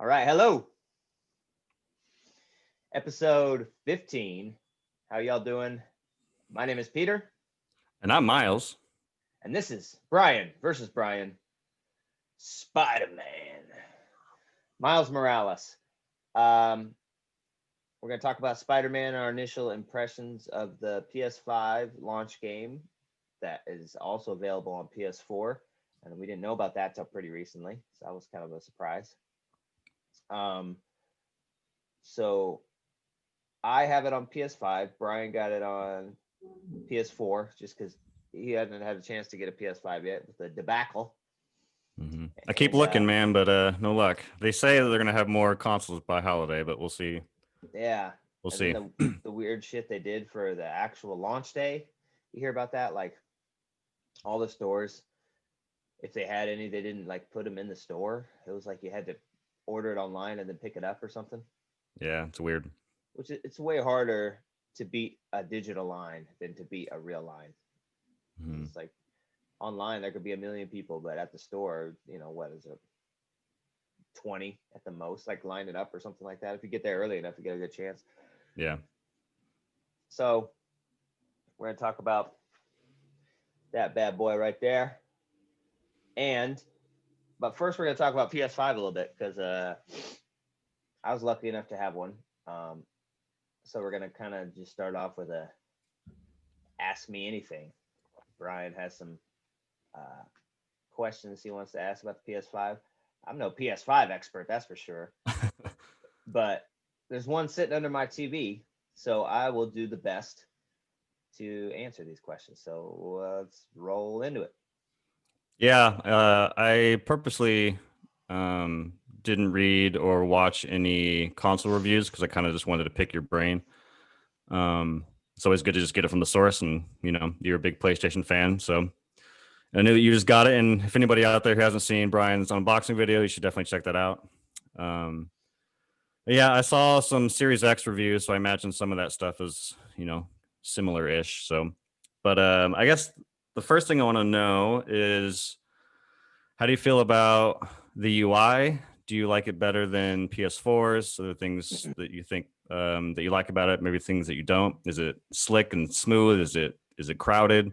All right, hello. Episode 15. How y'all doing? My name is Peter, And I'm Miles. and this is Bryan versus Bryan, Spider-Man. Miles Morales. Um, we're going to talk about Spider-Man, our initial impressions of the PS5 launch game that is also available on PS4. And we didn't know about that till pretty recently, so that was kind of a surprise. Um, so I have it on PS5. Bryan got it on PS4 just because he hadn't had a chance to get a PS5 yet with the debacle. I keep And looking, man, but no luck. They say that they're gonna have more consoles by holiday, but we'll see. yeah, We'll and then see. the weird shit they did for the actual launch day. You hear about that? Like all the stores, if they had any, they didn't like put them in the store. It was like you had to order it online and then pick it up or something. Yeah, it's weird. Which it's way harder to beat a digital line than to beat a real line. Mhm. It's like online there could be a million people, but at the store, what is it? 20 at the most, like line it up or something like that. If you get there early enough, you get a good chance. Yeah. So we're gonna talk about that bad boy right there. But first we're gonna talk about PS5 a little bit because I was lucky enough to have one. So we're gonna kind of just start off with a ask me anything. Bryan has some uh, questions he wants to ask about the PS5. I'm no PS5 expert, that's for sure. But there's one sitting under my TV, so I will do the best to answer these questions. So let's roll into it. Yeah. I purposely didn't read or watch any console reviews because I kind of just wanted to pick your brain. It's always good to just get it from the source, and you're a big PlayStation fan, so I knew that you just got it. And if anybody out there who hasn't seen Brian's unboxing video, you should definitely check that out. Um, Yeah, I saw some Series X reviews, so I imagine some of that stuff is, similar-ish. So, but I guess the first thing I want to know is how do you feel about the UI? Do you like it better than PS4's? So the things that you think that you like about it, maybe things that you don't. Is it slick and smooth? Is it crowded?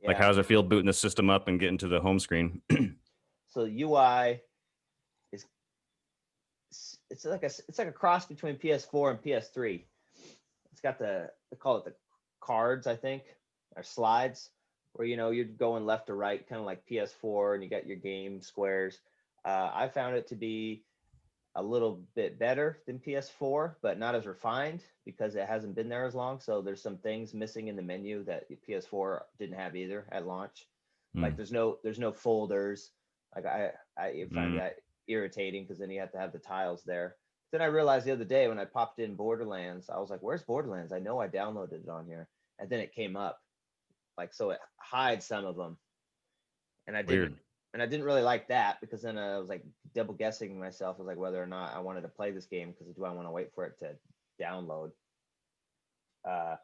Like, Yeah. how does it feel booting the system up and getting to the home screen? So UI is it's like a cross between PS4 and PS3. It's got they call it the cards, I think, or slides, where you're going left to right, kind of like PS4, and you got your game squares. I found it to be a little bit better than PS4, but not as refined because it hasn't been there as long. So there's some things missing in the menu that PS4 didn't have either at launch. Like Mm, there's no folders. Like I find mm, that irritating because then you have to have the tiles there. Then I realized the other day when I popped in Borderlands, I was like, "Where's Borderlands? I know I downloaded it on here," and then it came up. Like so, it hides some of them, and I didn't weird. and I didn't really like that because then I was like double guessing myself as like whether or not I wanted to play this game because do I want to wait for it to download. Uh,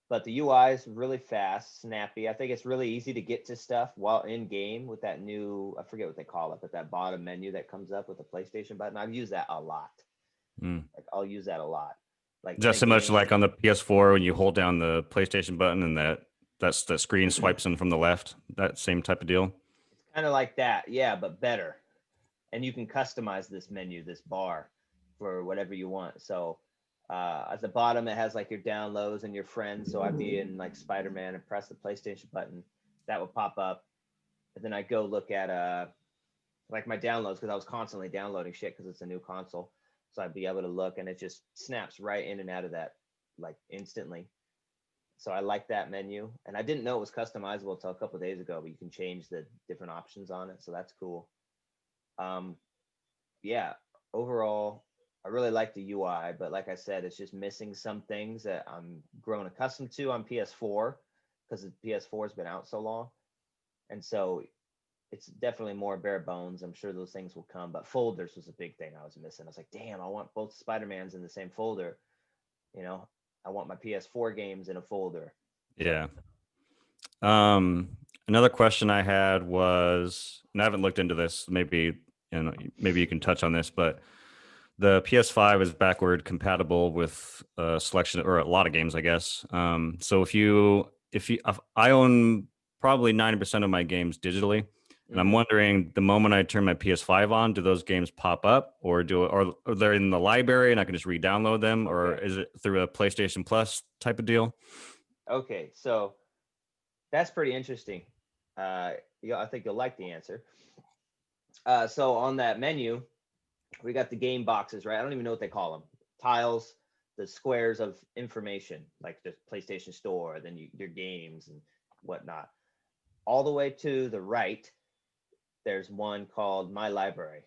but the UI is really fast, snappy. I think it's really easy to get to stuff while in game with that new, I forget what they call it, but that bottom menu that comes up with the PlayStation button. I've used that a lot. Mm. Like I'll use that a lot. Like in a Just so much game, like on the PS4 when you hold down the PlayStation button and that screen swipes in from the left. That same type of deal. it's kind of like that, yeah, but better. And you can customize this menu, this bar, for whatever you want. So at the bottom, it has like your downloads and your friends. So I'd be in like Spider-Man and press the PlayStation button, that would pop up, and then I go look at like my downloads because I was constantly downloading shit because it's a new console. So I'd be able to look, and it just snaps right in and out of that like instantly. So I like that menu, and I didn't know it was customizable until a couple of days ago, but you can change the different options on it, so that's cool. Um, yeah, overall, I really like the UI, but like I said, it's just missing some things that I'm grown accustomed to on PS4 because the PS4 has been out so long, and so it's definitely more bare bones. I'm sure those things will come, but folders was a big thing I was missing. I was like, damn, I want both Spider-Mans in the same folder. You know, I want my PS4 games in a folder. So Yeah. Um, Another question I had was, and I haven't looked into this. Maybe and maybe you can touch on this, but the PS5 is backward compatible with a selection or a lot of games, I guess. So if I own probably 90% of my games digitally, and I'm Hmm. wondering the moment I turn my PS5 on, do those games pop up, or they're in the library and I can just re-download them, or Okay. is it through a PlayStation Plus type of deal? Okay. So that's pretty interesting. Yeah, I think you'll like the answer. So on that menu, we got the game boxes, right? I don't even know what they call them. Tiles, the squares of information, like the PlayStation Store, then your games and whatnot. All the way to the right, there's one called My Library.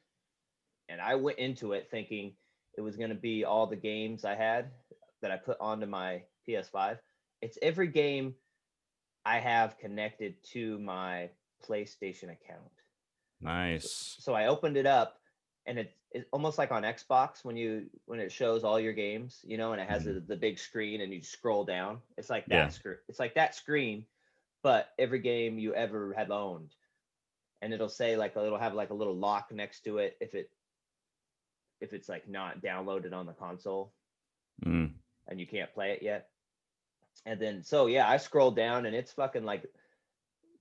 And I went into it thinking it was going to be all the games I had that I put onto my PS5. It's every game I have connected to my PlayStation account. So, Nice. so I opened it up, and it's almost like on Xbox when it shows all your games, and it has Mhm. the big screen and you scroll down. It's like Yeah. that screen. It's like that screen, but every game you ever have owned, and it'll say like it'll have like a little lock next to it if it's like not downloaded on the console Mm. and you can't play it yet. And then so yeah, I scrolled down and it's fucking like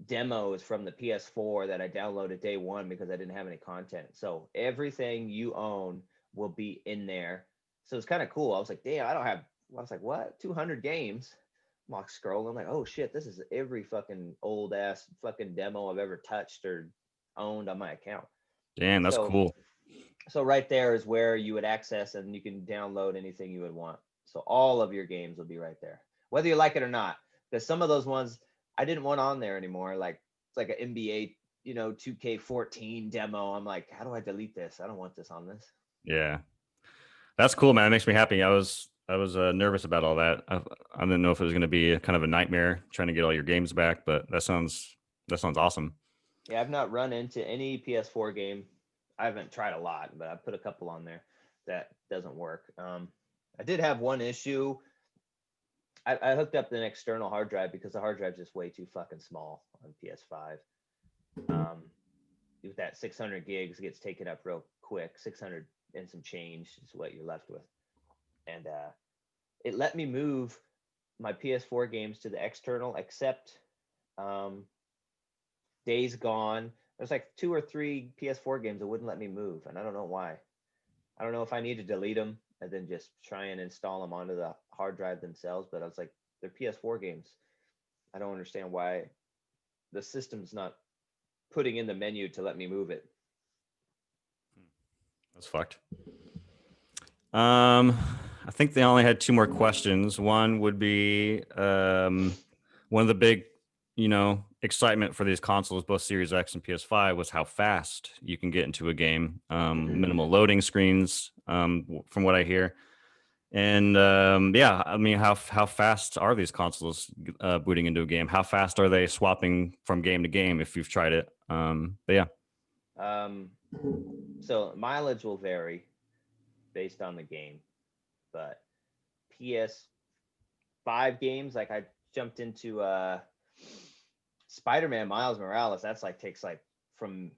demos from the PS4 that I downloaded day one because I didn't have any content. So everything you own will be in there. So it's kind of cool. I was like, damn, I don't have. I was like, what? 200 games? I'm like scrolling. I'm like, oh shit, this is every fucking old ass fucking demo I've ever touched or owned on my account. Damn, that's So cool. so right there is where you would access and you can download anything you would want. So all of your games will be right there, whether you like it or not. Because some of those ones I didn't want on there anymore. Like it's like an NBA, 2K14 demo. I'm like, how do I delete this? I don't want this on this. Yeah. That's cool, man. It makes me happy. I was nervous about all that. I didn't know if it was going to be a kind of a nightmare trying to get all your games back, but that sounds awesome. Yeah, I've not run into any PS4 game. I haven't tried a lot, but I put a couple on there that doesn't work. I did have one issue. I hooked up an external hard drive because the hard drive's just way too fucking small on PS5. Um, with that 600 gigs gets taken up real quick. 600 and some change is what you're left with. And it let me move my PS4 games to the external, except um, Days Gone. There's like two or three PS4 games that wouldn't let me move, and I don't know why. I don't know if I need to delete them and then just try and install them onto the hard drive themselves. But I was like, they're PS4 games. I don't understand why the system's not putting in the menu to let me move it. That's fucked. Um, I think they only had two more questions. One would be one of the big, excitement for these consoles, both Series X and PS5, was how fast you can get into a game. Minimal loading screens, from what I hear. And yeah, I mean, how fast are these consoles booting into a game? How fast are they swapping from game to game? If you've tried it, but yeah, Um, so mileage will vary based on the game, but PS5 games, like I jumped into Spider-Man Miles Morales, that's like takes like from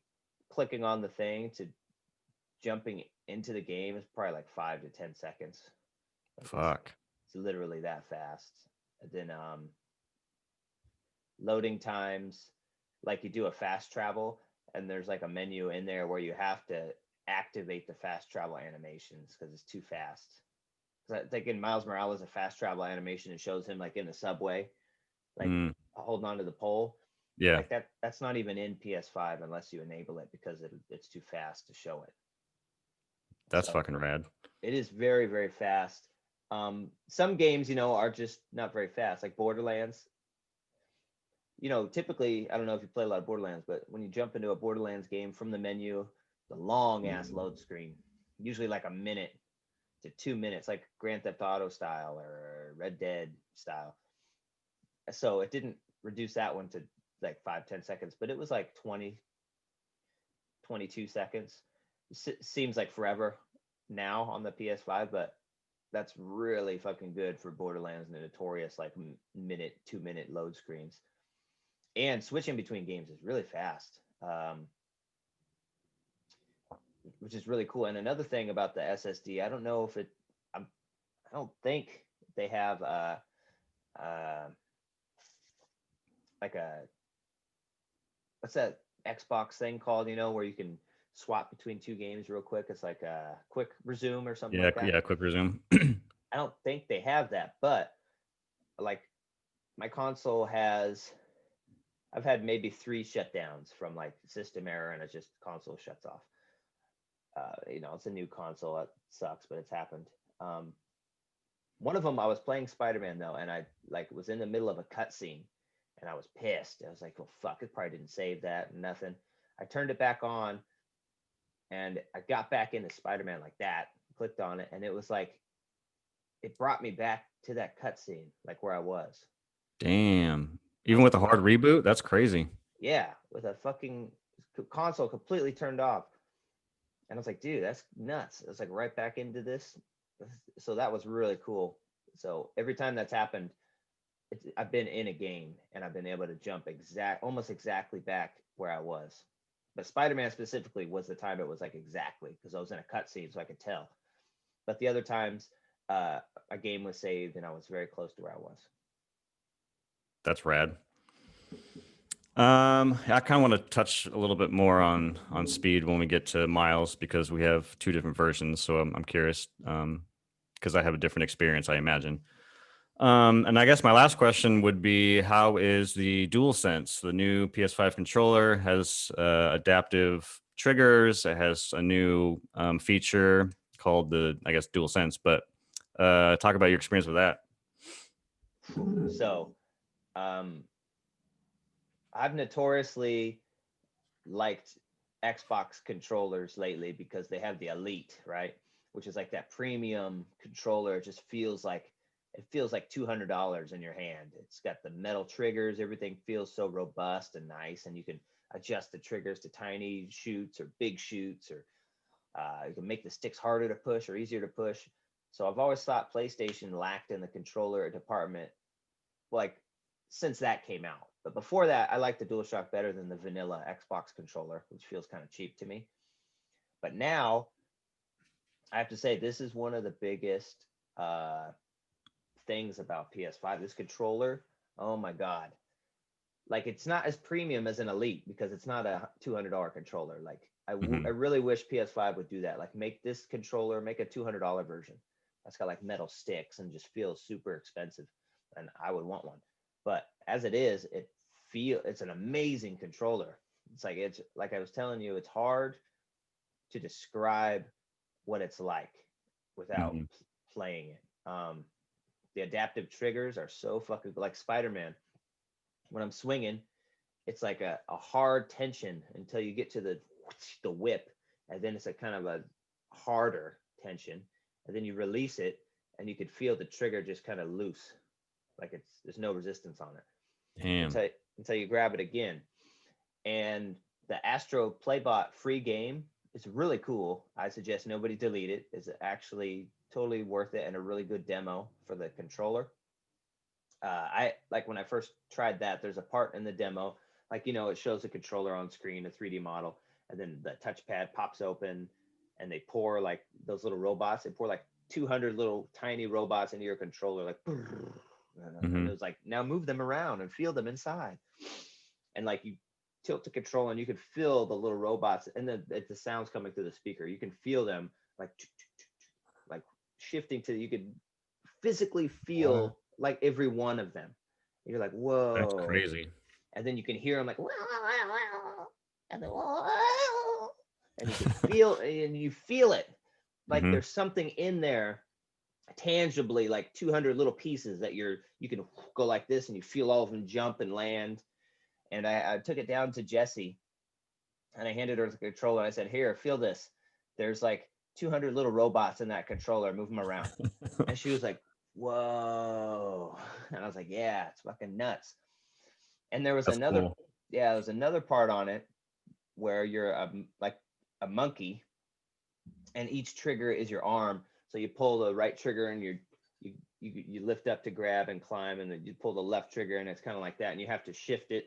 clicking on the thing to jumping into the game is probably like 5 to 10 seconds. Like fuck, it's literally that fast. And then loading times, like you do a fast travel, and there's like a menu in there where you have to activate the fast travel animations because it's too fast. Because I think in Miles Morales, a fast travel animation, it shows him like in the subway, like mm, holding onto the pole. yeah, Like that's not even in PS5 unless you enable it because it's too fast to show it. that's So fucking rad. it is very, very fast. Some games, are just not very fast, like Borderlands. Typically, I don't know if you play a lot of Borderlands, but when you jump into a Borderlands game from the menu, the long ass load screen, usually like a minute to 2 minutes, like Grand Theft Auto style or Red Dead style. So it didn't reduce that one to like 5-10 seconds, but it was like 20, 22 seconds. Seems like forever now on the PS5, but that's really fucking good for Borderlands and the notorious like minute, 2 minute load screens. And switching between games is really fast. which is really cool. And another thing about the SSD, I don't know if I don't think they have uh, like a, what's that Xbox thing called? Where you can swap between two games real quick. It's like a quick resume or something Yeah, like that. yeah, quick resume. I don't think they have that, but like my console has, I've had maybe 3 shutdowns from like system error, and it's just console shuts off. It's a new console. It sucks, but it's happened. Um, One of them, I was playing Spider-Man though, and I like was in the middle of a cutscene, and I was pissed. I was like, "Well, fuck! It probably didn't save that. Nothing." I turned it back on, and I got back into Spider-Man like that. Clicked on it, and it was like it brought me back to that cutscene, like where I was. Damn. I Even was with a like, hard reboot, that's crazy. yeah, with a fucking console completely turned off, and I was like, dude, that's nuts. It was like right back into this. So that was really cool. So every time that's happened, I've been in a game and I've been able to jump almost exactly back where I was. But Spider-Man specifically was the time it was like exactly because I was in a cutscene, so I could tell. But the other times, a game was saved and I was very close to where I was. That's rad. I kind of want to touch a little bit more on speed when we get to Miles because we have two different versions. So I'm curious because I have a different experience, I imagine. And I guess my last question would be, how is the DualSense? The new PS5 controller has adaptive triggers. It has a new feature called the, I guess, DualSense. But talk about your experience with that. So um, I've notoriously liked Xbox controllers lately because they have the Elite, right? Which is like that premium controller. It feels like $200 in your hand. It's got the metal triggers. Everything feels so robust and nice, and you can adjust the triggers to tiny shoots or big shoots, or you can make the sticks harder to push or easier to push. So I've always thought PlayStation lacked in the controller department, like since that came out. But before that, I like the DualShock better than the vanilla Xbox controller, which feels kind of cheap to me. But now I have to say this is one of the biggest uh, things about PS5. This controller, oh my god! Like it's not as premium as an Elite because it's not a $200 controller. Like I Hmm. really wish PS5 would do that. Like make this controller, make a $200 version that's got like metal sticks and just feels super expensive, and I would want one. But as it is, it's an amazing controller. It's like I was telling you, it's hard to describe what it's like without Hmm. playing it. The adaptive triggers are so fucking like Spider-Man. When I'm swinging, it's like a hard tension until you get to the whip, and then it's a kind of a harder tension, and then you release it, and you could feel the trigger just kind of loose, like there's no resistance on it Damn. until you grab it again. And the Astro Playbot free game is really cool. I suggest nobody delete it. It's actually totally worth it and a really good demo for the controller. I like when I first tried that. There's a part in the demo, like it shows the controller on screen, a 3D model, and then the touchpad pops open, and they pour like those little robots. They pour like 200 little tiny robots into your controller, like, and it Hmm. was like, now move them around and feel them inside, and like you tilt the control and you can feel the little robots, and then the sounds coming through the speaker. You can feel them like like shifting to. You could physically What? feel like every one of them. You're like, That's whoa. crazy. And then you can hear them like, and then, and you can feel, and you feel it. Like Hmm. there's something in there tangibly, like 200 little pieces that you can go like this and you feel all of them jump and land. And I took it down to Jessie and I handed her the controller. I said, here, feel this. There's like 200 little robots in that controller. Move them around. And she was like, whoa. And I was like, yeah, it's fucking nuts. And there was That's another, cool. yeah, there was another part on it where you're like a monkey, and each trigger is your arm. So you pull the right trigger and you lift up to grab and climb, and then you pull the left trigger, and it's kind of like that. And you have to shift it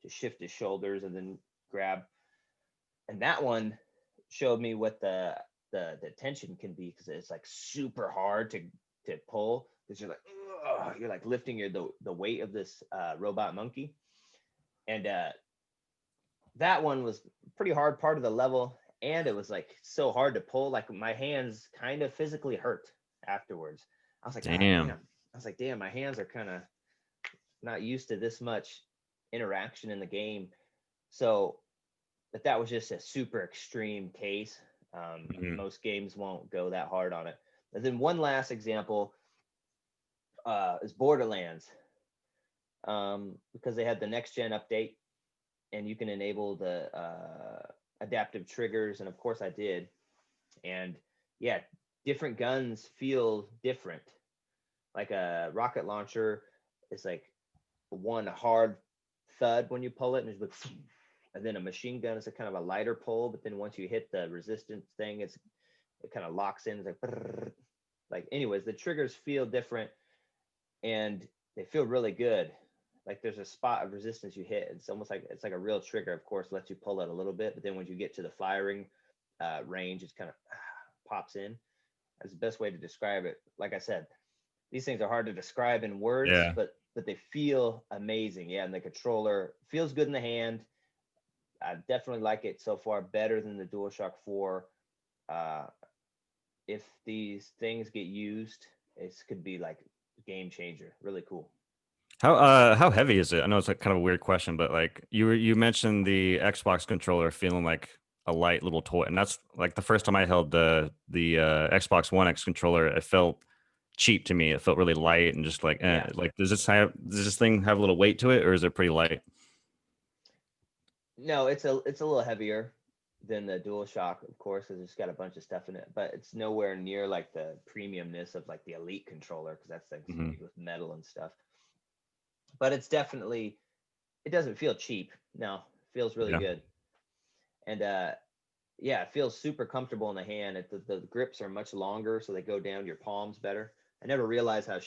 to shift his shoulders and then grab. And that one, showed me what the tension can be, because it's like super hard to pull, because you're like, ugh, you're like lifting the weight of this robot monkey. And that one was pretty hard part of the level, and it was like so hard to pull, like my hands kind of physically hurt afterwards. I was like, ah, damn. Damn. I was like, damn, my hands are kind of not used to this much interaction in the game. So, but that was just a super extreme case. Mhm. Most games won't go that hard on it. And then one last example is Borderlands, because they had the next gen update, and you can enable the adaptive triggers, and of course I did. And yeah, different guns feel different. Like a rocket launcher is like one hard thud when you pull it, and it's like, and then a machine gun is a kind of a lighter pull, but then once you hit the resistance thing, it kind of locks in. It's like anyways, the triggers feel different, and they feel really good. Like there's a spot of resistance you hit. It's almost like it's like a real trigger. Of course, lets you pull it a little bit, but then when you get to the firing range, it kind of pops in. That's the best way to describe it. Like I said, these things are hard to describe in words, Yeah. but they feel amazing. Yeah, and the controller feels good in the hand. I definitely like it so far, better than the DualShock 4. Uh, if these things get used, it could be like a game changer. Really cool. How heavy is it? I know it's like kind of a weird question, but like you mentioned the Xbox controller feeling like a light little toy, and that's like the first time I held the Xbox One X controller, it felt cheap to me. It felt really light and just like Yeah. like does this thing have a little weight to it, or is it pretty light? No, it's a little heavier than the DualShock, of course, because it's got a bunch of stuff in it, but it's nowhere near like the premiumness of like the Elite controller, because that's like Hmm. made with metal and stuff. But it's definitely, it doesn't feel cheap. No, it feels really Yeah. good. And yeah, it feels super comfortable in the hand. The grips are much longer, so they go down your palms better. I never realized uh how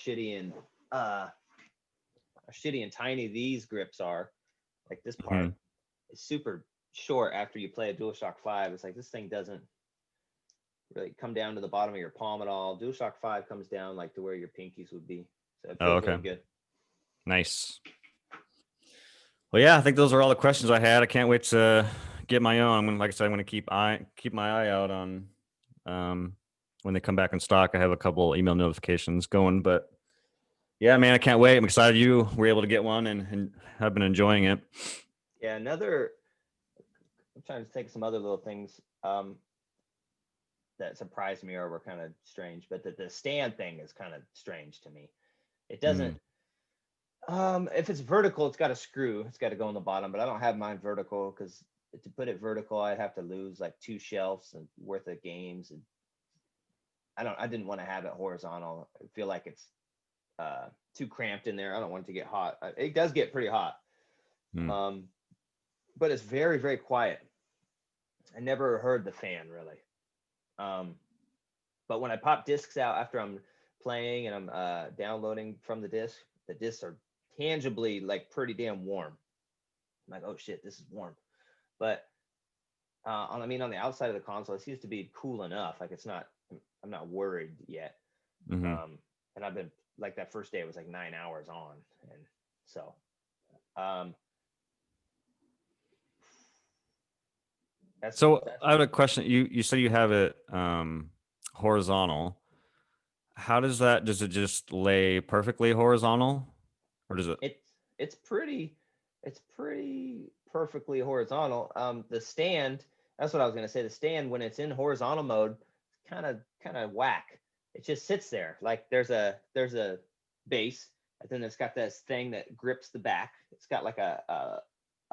shitty and tiny these grips are. Like this Hmm. part is super short after you play a DualShock 5. It's like this thing doesn't really come down to the bottom of your palm at all. DualShock 5 comes down like to where your pinkies would be. So it Oh, feels okay. really good. Nice. Well, yeah, I think those are all the questions I had. I can't wait to get my own. Like I said, I'm gonna keep my eye out on um, when they come back in stock. I have a couple email notifications going, but yeah, man, I can't wait. I'm excited you were able to get one and have been enjoying it. Yeah, another, I'm trying to think of some other little things that surprised me or were kind of strange, but the stand thing is kind of strange to me. It doesn't, Mm, if it's vertical, it's got a screw, it's got to go on the bottom, but I don't have mine vertical, because to put it vertical, I'd have to lose like 2 shelves and worth of games. And I didn't want to have it horizontal. I feel like it's too cramped in there. I don't want it to get hot. It does get pretty hot. mm. Um, but it's very, very quiet. I never heard the fan really. Um, but when I pop discs out after I'm playing and I'm downloading from the discs are tangibly like pretty damn warm. I'm like, oh shit, this is warm. But I mean, on the outside of the console, it seems to be cool enough. Like it's not, I'm not worried yet. Hmm. And I've been like that first day, it was like 9 hours on, and so um, that's So that's I have a question. You said you have it horizontal. How does that? Does it just lay perfectly horizontal, or does it? it's it's pretty it's pretty perfectly horizontal. The stand, that's what I was gonna say. The stand, when it's in horizontal mode, kind of whack. It just sits there. Like there's a base, and then it's got this thing that grips the back. It's got like a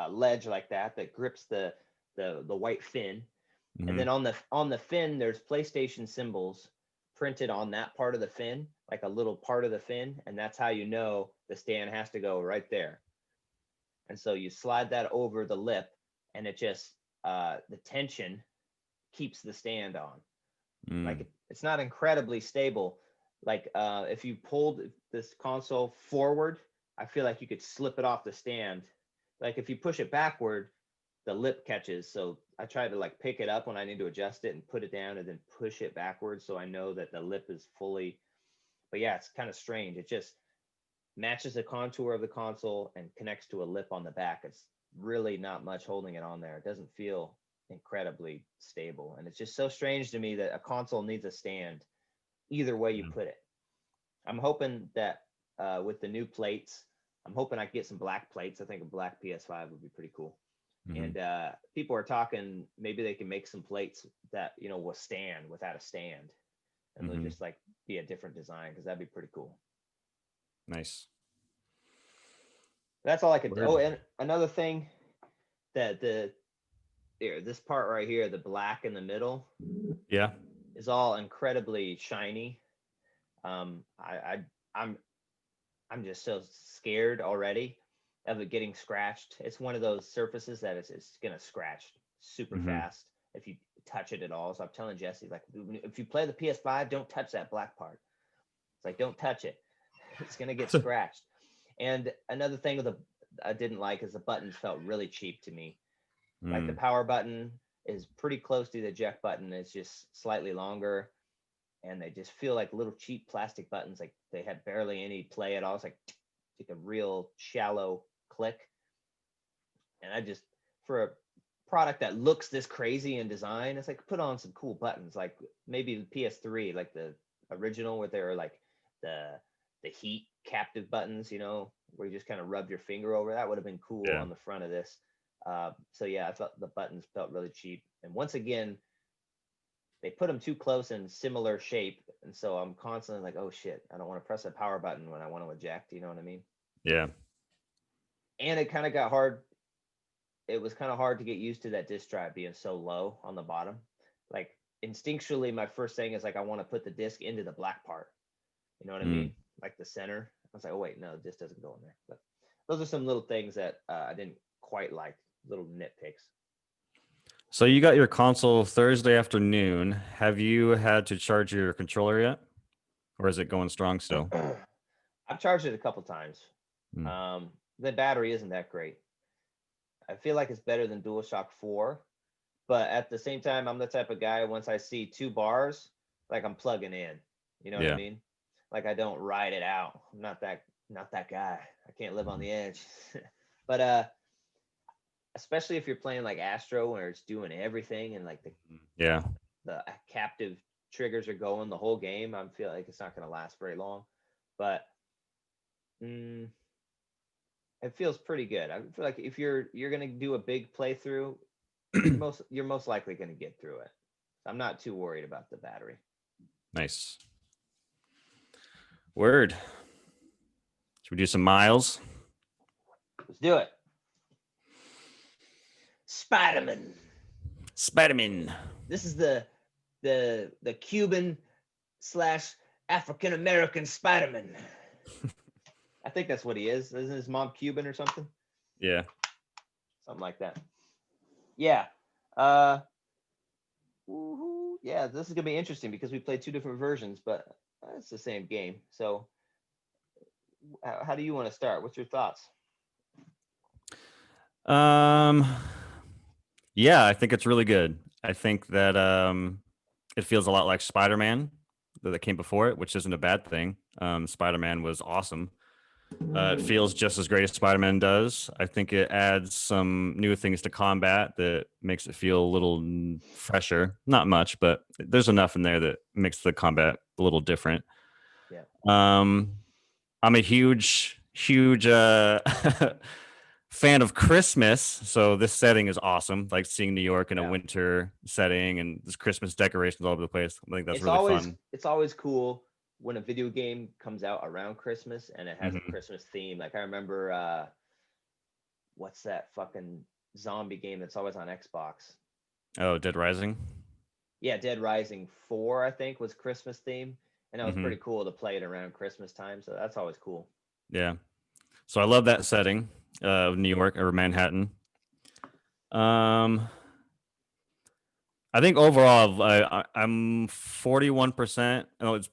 ledge like that grips the white fin. And Mhm. then on the fin, there's PlayStation symbols printed on that part of the fin, like a little part of the fin, and that's how you know the stand has to go right there. And so you slide that over the lip, and it just the tension keeps the stand on. Like Mm. it's not incredibly stable. Like if you pulled this console forward, I feel like you could slip it off the stand. Like if you push it backward, the lip catches, so I try to like pick it up when I need to adjust it and put it down and then push it backwards so I know that the lip is fully. But yeah, it's kind of strange. It just matches the contour of the console and connects to a lip on the back. It's really not much holding it on there. It doesn't feel incredibly stable. And it's just so strange to me that a console needs a stand either way you put it. I'm hoping that with the new plates, I'm hoping I get some black plates. I think a black PS5 would be pretty cool. Mm-hmm. And people are talking, maybe they can make some plates that, you know, will stand without a stand. And they'll just like be a different design because that'd be pretty cool. Nice. That's all I could do. Word. Oh, and another thing that this part right here, the black in the middle, Yeah. is all incredibly shiny. I'm just so scared already of it getting scratched. It's one of those surfaces that it's gonna scratch super fast if you touch it at all. So I'm telling Jesse, like, if you play the PS5, don't touch that black part. It's like, don't touch it. It's gonna get scratched. And another thing I didn't like is the buttons felt really cheap to me. Like the power button is pretty close to the eject button. It's just slightly longer. And they just feel like little cheap plastic buttons. Like they had barely any play at all. It's like a real shallow click. And I just, for a product that looks this crazy in design, it's like put on some cool buttons. Like maybe the PS3, like the original where they're like the heat captive buttons, you know, where you just kind of rub your finger over. That would have been cool on the front of this. So yeah, I thought the buttons felt really cheap. And once again, they put them too close in similar shape. And so I'm constantly like, oh shit, I don't want to press a power button when I want to eject. You know what I mean? Yeah. And it kind of got hard. It was kind of hard to get used to that disk drive being so low on the bottom. Like instinctually, my first thing is like, I want to put the disk into the black part. You know what I mean? Like the center. I was like, oh wait, no, this doesn't go in there. But those are some little things that I didn't quite like, little nitpicks. So you got your console Thursday afternoon. Have you had to charge your controller yet? Or is it going strong still? I've charged it a couple times. The battery isn't that great. I feel like it's better than DualShock 4, but at the same time, I'm the type of guy, once I see 2 bars, like I'm plugging in. You know what I mean? Like I don't ride it out. I'm not that guy. I can't live on the edge. But especially if you're playing like Astro where it's doing everything and like the captive triggers are going the whole game, I feel like it's not going to last very long. But it feels pretty good. I feel like if you're going to do a big playthrough, you're most likely going to get through it. I'm not too worried about the battery. Nice. Word. Should we do some miles? Let's do it. Spider-Man. This is the Cuban / African American Spider-Man. I think that's what he is. Isn't his mom Cuban or something? Yeah. Something like that. Yeah. Yeah, this is gonna be interesting because we played 2 different versions, but it's the same game. So how do you want to start? What's your thoughts? Yeah, I think it's really good. I think that it feels a lot like Spider-Man that came before it, which isn't a bad thing. Spider-Man was awesome. It feels just as great as Spider-Man does. I think it adds some new things to combat that makes it feel a little fresher. Not much, but there's enough in there that makes the combat a little different. Yeah. I'm a huge fan of Christmas, so this setting is awesome. Like seeing New York in a winter setting and there's Christmas decorations all over the place. I think that's really fun. It's always cool when a video game comes out around Christmas and it has a Christmas theme. Like I remember what's that fucking zombie game that's always on Xbox? Oh, Dead Rising? Yeah, Dead Rising 4, I think, was Christmas theme. And that was pretty cool to play it around Christmas time. So that's always cool. Yeah. So I love that setting of New York or Manhattan. I think overall, I'm 41%.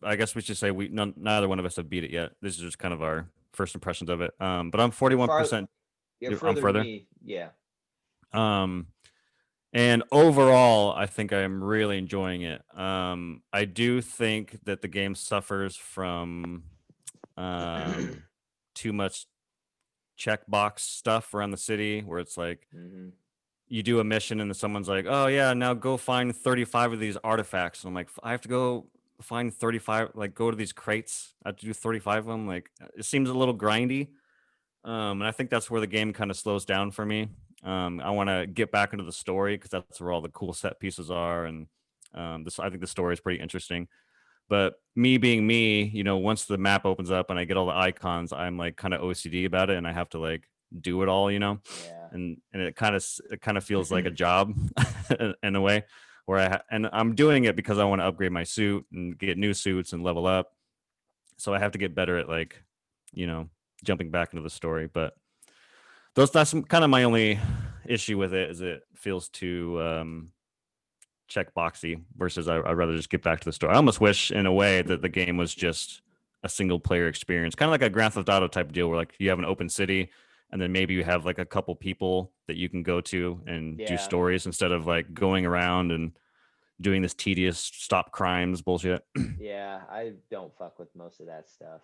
I guess we should say neither one of us have beat it yet. This is just kind of our first impressions of it. But I'm 41%. You're further than me. Yeah. And And overall, I think I am really enjoying it. I do think that the game suffers from um, too much checkbox stuff around the city, where it's like Hmm. you do a mission and then someone's like, "Oh yeah, now go find 35 of these artifacts." And I'm like, "I have to go find 35, like go to these crates. I have to do 35 of them." Like it seems a little grindy. And I think that's where the game kind of slows down for me. I want to get back into the story because that's where all the cool set pieces are, and this I think the story is pretty interesting. But me being me, once the map opens up and I get all the icons, I'm like kind of OCD about it, and I have to like do it all, Yeah. and it kind of feels like a job in a way where and I'm doing it because I want to upgrade my suit and get new suits and level up. So I have to get better at like, you know, jumping back into the story. But that's kind of my only issue with it is it feels too check boxy versus I'd rather just get back to the story. I almost wish in a way that the game was just a single player experience, kind of like a Grand Theft Auto type deal where like you have an open city and then maybe you have like a couple people that you can go to and do Yeah. stories instead of like going around and doing this tedious stop crimes bullshit. Yeah, I don't fuck with most of that stuff.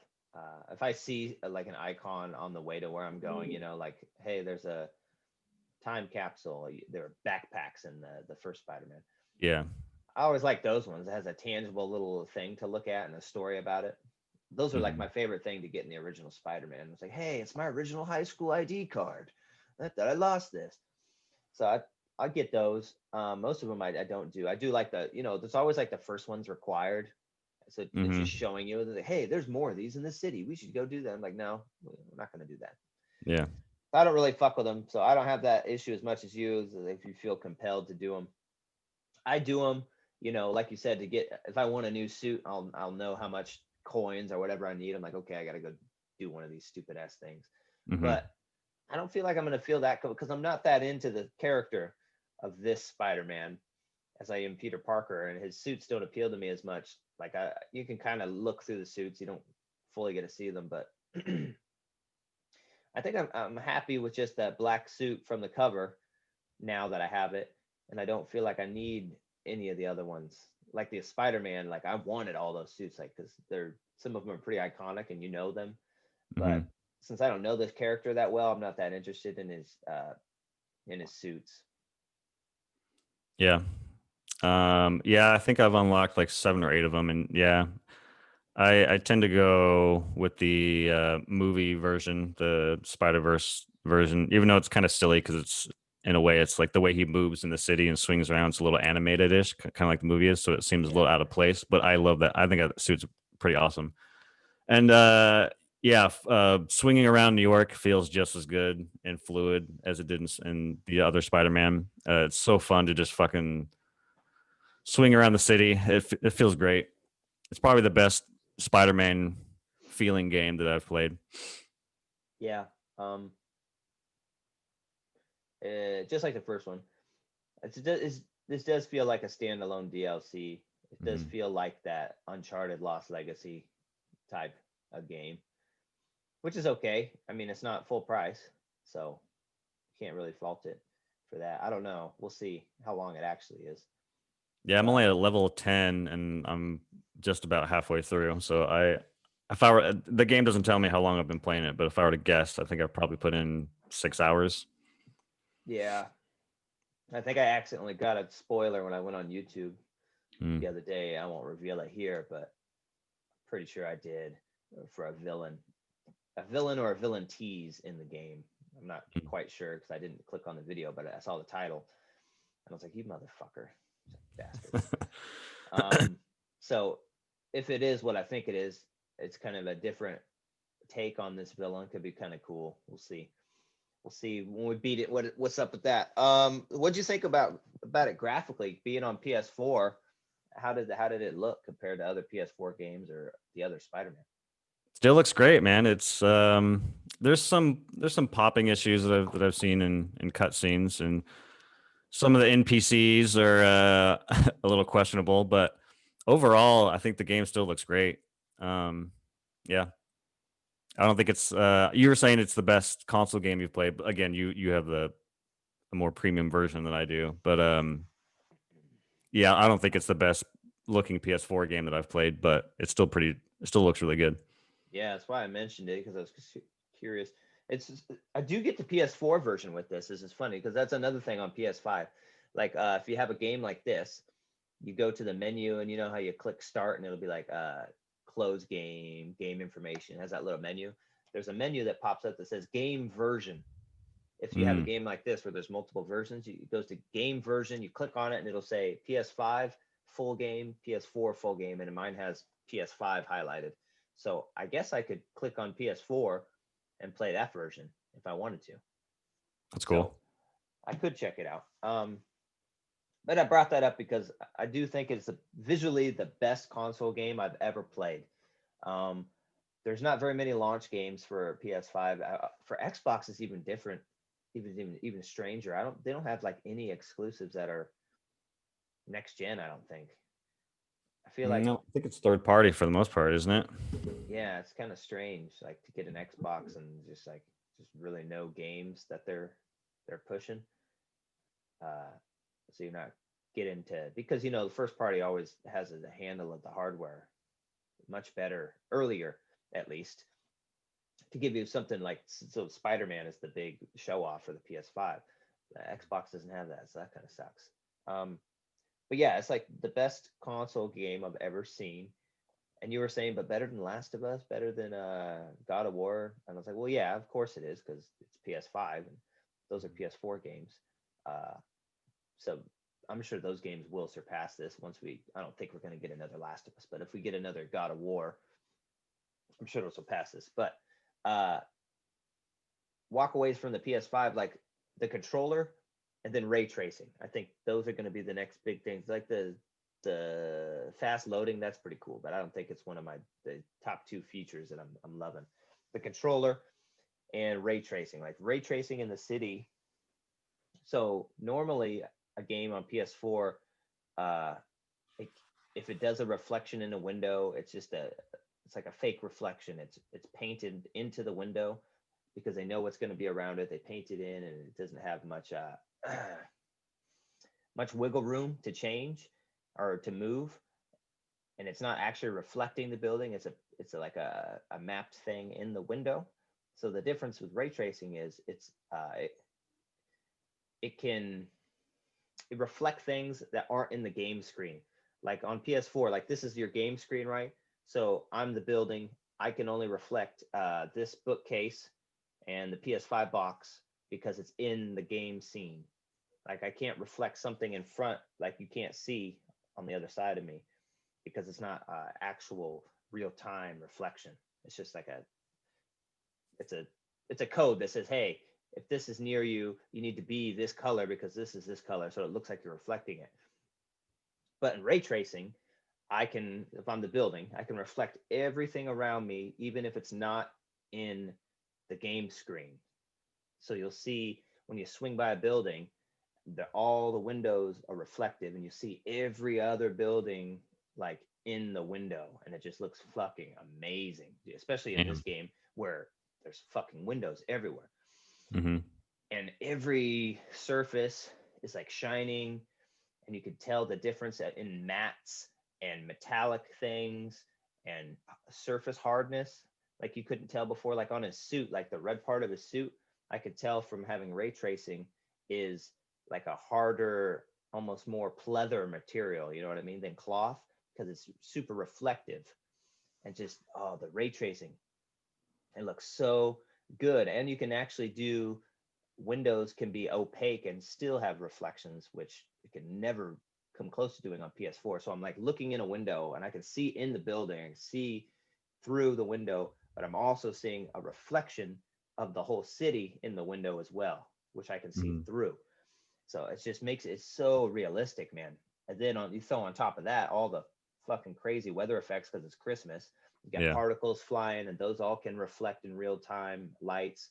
If I see like an icon on the way to where I'm going, like, hey, there's a time capsule. There are backpacks in the first Spider-Man. Yeah. I always like those ones. It has a tangible little thing to look at and a story about it. Those are like Hmm. my favorite thing to get in the original Spider-Man. It's like, hey, it's my original high school ID card. That I lost this. So I get those. Most of them I don't do. I do like there's always like the first one's required. So it's just Hmm. showing you that, like, hey, there's more of these in the city. We should go do them. Like, no, we're not going to do that. Yeah. I don't really fuck with them. So I don't have that issue as much as you, if you feel compelled to do them. I do them, like you said, to get, if I want a new suit, I'll know how much coins or whatever I need. I'm like, okay, I got to go do one of these stupid ass things. Hmm. But I don't feel like I'm going to feel that because I'm not that into the character of this Spider-Man as I am Peter Parker, and his suits don't appeal to me as much. Like you can kind of look through the suits, you don't fully get to see them, but I think I'm happy with just that black suit from the cover now that I have it, and I don't feel like I need any of the other ones. Like the Spider-Man, like I wanted all those suits, like because they're some of them are pretty iconic and you know them, but Hmm. since I don't know this character that well, I'm not that interested in his suits. Yeah. Yeah, I think I've unlocked like 7 or 8 of them, and yeah, I tend to go with the movie version, the Spider Verse version, even though it's kind of silly because it's in a way it's like the way he moves in the city and swings around. It's a little animated ish, kind of like the movie is, so it seems a little Yeah, out of place. But I love that. I think that suit's pretty awesome. And yeah, swinging around New York feels just as good and fluid as it did in the other Spider Man. It's so fun to just fucking swing around the city. It feels great. It's probably the best Spider-Man feeling game that I've played. yeah. Um, just like the first one, this does feel like a standalone DLC. It does Hmm. feel like that Uncharted Lost Legacy type of game, which is okay. I mean, it's not full price, so you can't really fault it for that. I don't know. We'll see how long it actually is. Yeah, I'm only But at level 10 and I'm just about halfway through. So if I were, the game doesn't tell me how long I've been playing it, but if I were to guess, I think I've probably put in 6 hours. yeah, I think I accidentally got a spoiler when I went on YouTube Mm. the other day. I won't reveal it here, but pretty sure I did for a villain or a villain tease in the game. I'm not quite sure because I didn't click on the video, but I saw the title and I was like, "You motherfucker, bastard!" Um, so if it is what I think it is, it's kind of a different take on this villain. Could be kind of cool. We'll see. We'll see when we beat it. What's up with that? What'd you think about it graphically being on PS4? How did it look compared to other PS4 games or the other Spider-Man? Still looks great, man. It's there's some popping issues that I've seen in cutscenes, and some of the NPCs are a little questionable, but overall, I think the game still looks great. Um, yeah, I don't think it's. You were saying it's the best console game you've played, but again, you have the a more premium version than I do. But yeah, I don't think it's the best looking PS4 game that I've played, but it's still pretty. It still looks really good. Yeah, that's why I mentioned it because I was curious. I do get the PS4 version with this. This is funny because that's another thing on PS5. Like if you have a game like this, you go to the menu and you know how you click start and it'll be like close game, game information. It has that little menu. There's a menu that pops up that says game version. If you have a Mm, game like this where there's multiple versions, it goes to game version, you click on it and it'll say PS5 full game, PS4 full game, and mine has PS5 highlighted. So I guess I could click on PS4 and play that version if I wanted to. that's So cool. I could check it out. But I brought that up because I do think it's visually the best console game I've ever played. Um, there's not very many launch games for PS5. For Xbox, it's even different, even stranger. They don't have like any exclusives that are next gen. I don't think. I feel like No, I think it's third party for the most part, isn't it? yeah, it's kind of strange, like to get an Xbox and just really no games that they're pushing. Uh, so you're not get into because the first party always has a handle of the hardware much better earlier at least to give you something like so Spider-Man is the big show off for the PS5. The Xbox doesn't have that, so that kind of sucks. Um, but yeah, it's like the best console game I've ever seen. And you were saying, but better than Last of Us, better than God of War. And I was like, well, yeah, of course it is because it's PS5 and those are PS4 games. Uh, so I'm sure those games will surpass this once we. I don't think we're going to get another Last of Us, but if we get another God of War, I'm sure it'll surpass this. But uh, walkaways from the PS5, like the controller and then ray tracing. I think those are going to be the next big things. Like the fast loading, that's pretty cool, but I don't think it's one of the top two features that I'm loving. The controller and ray tracing, like ray tracing in the city. So normally a game on PS4, uh, it, if it does a reflection in a window, it's like a fake reflection. It's painted into the window because they know what's going to be around it. They paint it in, and it doesn't have much much wiggle room to change or to move. And it's not actually reflecting the building. Like a mapped thing in the window. So the difference with ray tracing is it can reflect things that aren't in the game screen. Like on PS4, like this is your game screen, right? So I'm the building. I can only reflect this bookcase and the PS5 box because it's in the game scene. Like I can't reflect something in front like you can't see on the other side of me because it's not actual real time reflection. It's just like it's a it's a code that says, hey, if this is near you, you need to be this color because this is this color, so it looks like you're reflecting it. But in ray tracing, if I'm the building, I can reflect everything around me, even if it's not in the game screen. So you'll see when you swing by a building, all the windows are reflective, and you see every other building like in the window, and it just looks fucking amazing, especially in this Damn. game where there's fucking windows everywhere, Mm-hmm. and every surface is like shining, and you could tell the difference in mattes and metallic things and surface hardness like you couldn't tell before. Like on his suit, like the red part of his suit, I could tell from having ray tracing is like a harder, almost more pleather material, you know what I mean, than cloth, because it's super reflective. And just the ray tracing, it looks so good. And you can actually do windows can be opaque and still have reflections, which it can never come close to doing on PS4. So I'm like looking in a window and I can see in the building, I can see through the window, but I'm also seeing a reflection of the whole city in the window as well, which I can see Mm-hmm. through. So it just makes it so realistic, man. And then you throw on top of that all the fucking crazy weather effects because it's Christmas. You got Yeah. particles flying, and those all can reflect in real time, lights,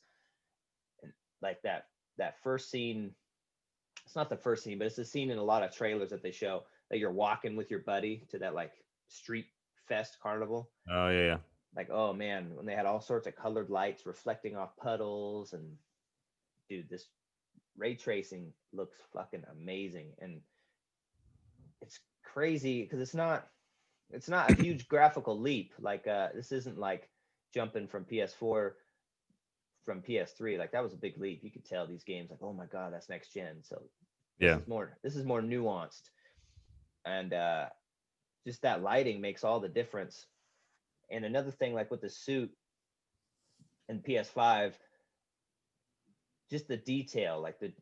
and like that first scene. It's not the first scene, but it's a scene in a lot of trailers that they show that you're walking with your buddy to that like street fest carnival. Oh yeah, yeah. Like, oh man, when they had all sorts of colored lights reflecting off puddles, and dude, this ray tracing looks fucking amazing, and it's crazy because it's not a huge graphical leap. Like this isn't like jumping from PS4 from PS3. Like that was a big leap. You could tell these games like, oh my god, that's next gen. So Yeah. this is more nuanced, and just that lighting makes all the difference. And another thing, like with the suit in PS5, just the detail, like the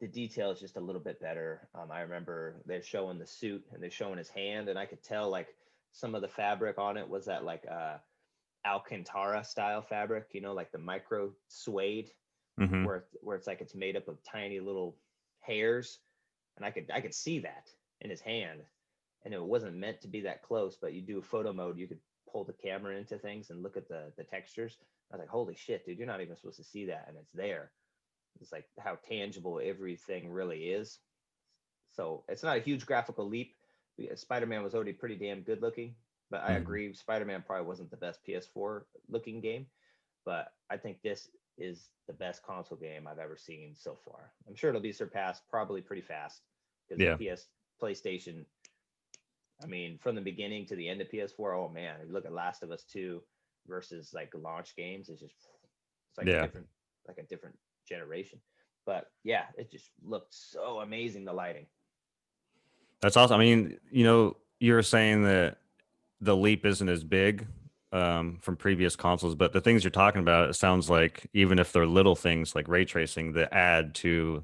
detail is just a little bit better. I remember they're showing the suit and they're showing his hand, and I could tell like some of the fabric on it was that like Alcantara style fabric, like the micro suede, Hmm. where it's like it's made up of tiny little hairs, and I could see that in his hand, and it wasn't meant to be that close. But you do photo mode, you could pull the camera into things and look at the textures. I was like, holy shit, dude, you're not even supposed to see that, and it's there. It's like how tangible everything really is. So it's not a huge graphical leap. Spider-Man was already pretty damn good looking, but I Hmm. agree, Spider-Man probably wasn't the best PS4 looking game, but I think this is the best console game I've ever seen so far. I'm sure it'll be surpassed probably pretty fast because the Yeah. PlayStation, I mean, from the beginning to the end of PS4, oh man, if you look at Last of Us 2 versus like launch games, it's Yeah. like a different generation. But yeah, it just looked so amazing, the lighting. That's awesome. I mean, you were saying that the leap isn't as big from previous consoles, but the things you're talking about, it sounds like even if they're little things like ray tracing that add to,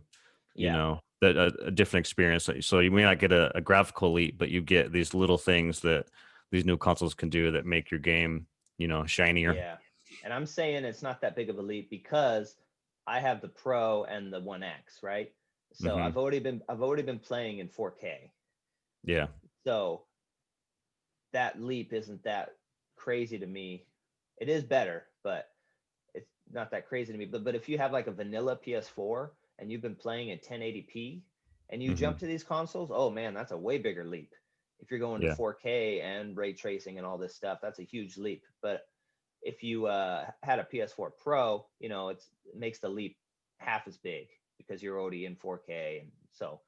Yeah. that a different experience. So you may not get a graphical leap, but you get these little things that these new consoles can do that make your game, shinier. Yeah. And I'm saying it's not that big of a leap because I have the Pro and the One X, right? So Hmm. I've already been playing in 4K. Yeah. So that leap isn't that crazy to me. It is better, but it's not that crazy to me. But if you have like a vanilla PS4 and you've been playing in 1080p and you Hmm. jump to these consoles, oh man, that's a way bigger leap. If you're going to Yeah. 4K and ray tracing and all this stuff, that's a huge leap. But if you had a PS4 Pro, it makes the leap half as big because you're already in 4K, and so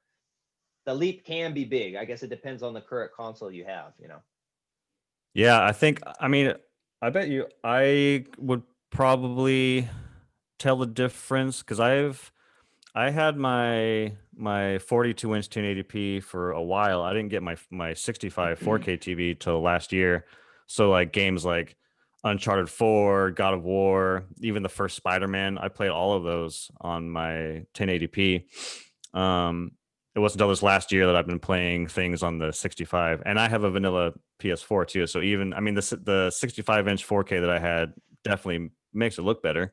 the leap can be big. I guess it depends on the current console you have. Yeah. I mean, I bet you I would probably tell the difference because I had my 42-inch 1080p for a while. I didn't get my 65 4K TV till last year. So like games like Uncharted 4, God of War, even the first Spider-Man, I played all of those on my 1080p. Um, it wasn't until this last year that I've been playing things on the 65, and I have a vanilla PS4 too. So even I mean the 65-inch 4K that I had definitely makes it look better,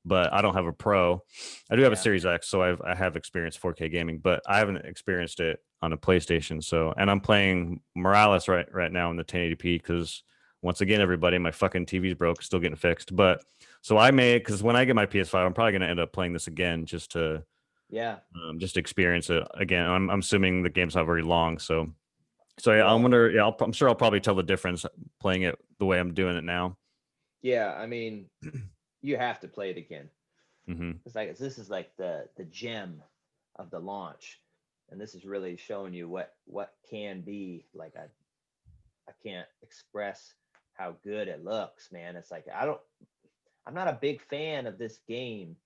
but I don't have a Pro. I do have a Yeah, Series X, so I have experienced 4K gaming, but I haven't experienced it on a PlayStation. So, and I'm playing Morales right now in the 1080p because once again, everybody, my fucking TV's broke, still getting fixed. But so I may, because when I get my PS5, I'm probably going to end up playing this again yeah. just to experience it again. I'm assuming the game's not very long, so yeah, I Well, wonder. Yeah, I'm sure I'll probably tell the difference playing it the way I'm doing it now. yeah. I mean, you have to play it again. Hmm. It's like this is like the gem of the launch, and this is really showing you what can be. Like I can't express how good it looks, man. It's like I'm not a big fan of this game